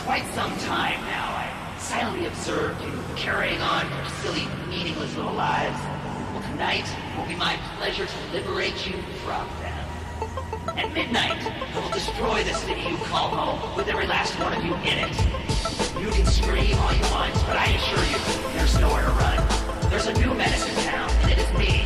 quite some time now, I've silently observed you carrying on your silly, meaningless little lives. Well, tonight will be my pleasure to liberate you from them. At midnight, I will destroy the city you call home with every last one of you in it. You can scream all you want, but I assure you, there's nowhere to run. There's a new menace in town, and it is me.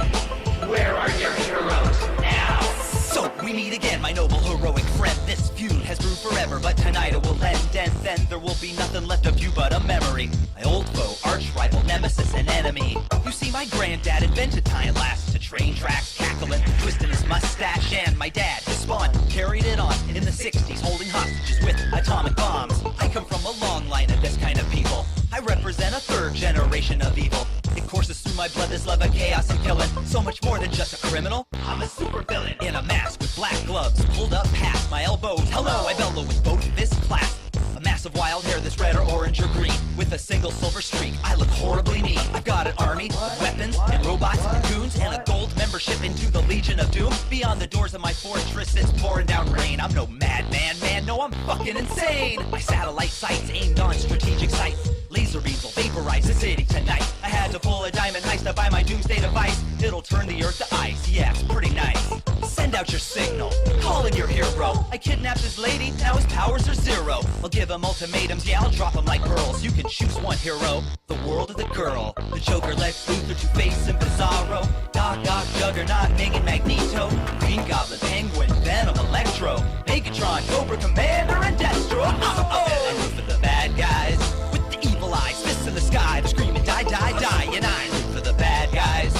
Where are your heroes now? So, we meet again, my noble heroic friend. This feud has brewed forever, but tonight it will end. And then there will be nothing left of you but a memory. My old foe, arch rival, nemesis, and enemy. You see, my granddad invented tying lasts to train tracks, cackling, twisting his mustache. And my dad, his spawn, carried it on in the 60s, holding hostages with atomic bombs. I come from a long line of this kind of people. I represent a third generation of evil. It courses through my blood, this love of chaos and killing. So much more than just a criminal. I'm a super villain in a mask with black gloves, pulled up past my elbows. Hello, I bellow with both fists clasped. A mass of wild hair that's red or orange or green, with a single silver streak. I look horribly mean. I've got an army of weapons and robots and goons, and a gold membership into the Legion of Doom. Beyond the doors of my fortress, it's pouring down rain. I'm no madman, man, no, I'm fucking insane. My satellite sights aimed on strategic sites. Laser beams will vaporize the city tonight. I had to pull a diamond heist to buy my doomsday device. It'll turn the earth to ice, yeah, it's pretty nice. Send out your signal, call in your hero. I kidnapped his lady, now his powers are zero. I'll give him ultimatums, yeah, I'll drop him like pearls. You can choose one hero, the world or the girl. The Joker, Lex Luthor, Two-Face, and Bizarro. Doc Ock, Juggernaut, Ming, and Magneto. Green Goblin, Penguin, Venom, Electro. Megatron, Cobra Commander, and Destro. I root for the bad guys with the evil eyes, fists in the sky. They're screaming, die, die, die. And I root for the bad guys,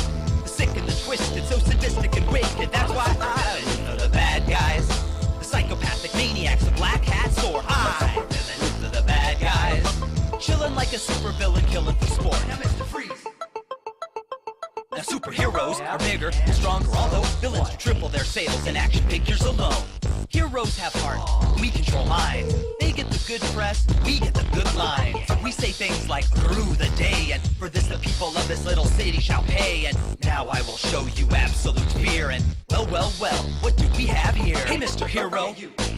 the sick and the twisted, so sadistic and wicked. That's why I root for the bad guys, the psychopathic maniacs, the black hats, or I root for the bad guys, chilling like a supervillain, killing for sport. Now, Mr. Freeze. Now superheroes are bigger and stronger, although villains do triple their sales in action figures alone. Heroes have heart, we control minds. They get the good press, we get the good lines. We say things like, through the day, and for this the people of this little city shall pay. And now I will show you absolute fear. And well, well, well, what do we have here? Hey, Mr. Hero,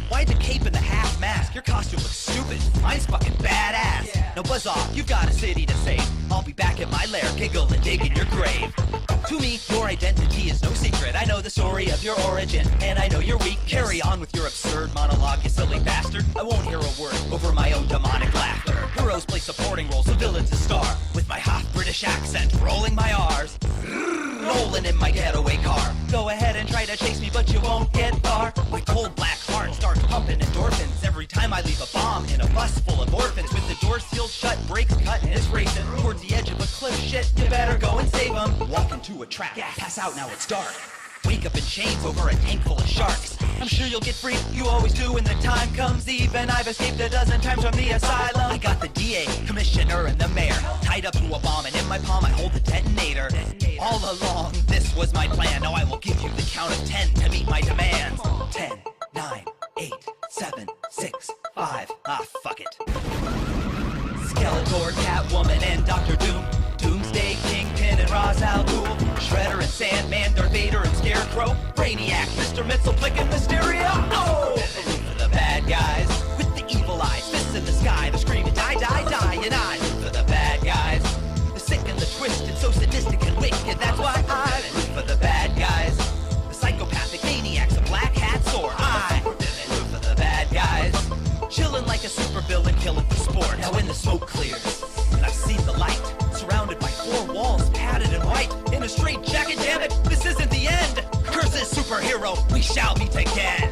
why the cape and the half mask? Your costume looks stupid, mine's fucking badass. Now buzz off, you've got a city to save. I'll be back at my lair, giggle and dig in your grave. To me, your identity is no secret. I know the story of your origin, and I know you're weak. Carry on with your absurd monologue, you silly bastard. I won't hear a word over my own demonic laughter. Heroes play supporting roles, the villain's a star. With my half British accent, rolling my R's. Rolling in my getaway car. Go ahead and try to chase me, but you won't get far. My cold black heart starts pumping endorphins every time I leave a bomb in a bus full of orphans. With the door sealed shut, brakes cut, and it's racing towards the edge of a cliff. Shit, you better go and save them. Walk into a trap, pass out, now it's dark. Wake up in chains over a tank full of sharks. I'm sure you'll get free, you always do when the time comes. Even I've escaped a dozen times from the asylum. I got the DA, commissioner, and the mayor tied up to a bomb, and in my palm I hold the detonator. All along, this was my plan. Now I will give you the count of 10 to meet my demands. 10, 9, 8, 7, 6, 5. Ah, fuck it. Skeletor, Catwoman, and Dr. Doom. Doomsday, Kingpin, and Ra's al Ghul. Shredder and Sandman, Darth Vader and Scarecrow. Brainiac, Mr. Mxyzptlk, and Mysterio. Oh! For the bad guys with the evil eyes, fists in the sky. They're screaming, die, die, die. And I root for the bad guys, the sick and the twisted, so sadistic and wicked. That's why I root for the bad guys, the psychopathic maniacs, the black hats, or I root for the bad guys, chilling like a supervillain, killing for sport. Now when the smoke clears and I've seen the light, surrounded by 4 walls, padded in white, in a straight jacket, damn it, this isn't the end. Curses, superhero, we shall meet again.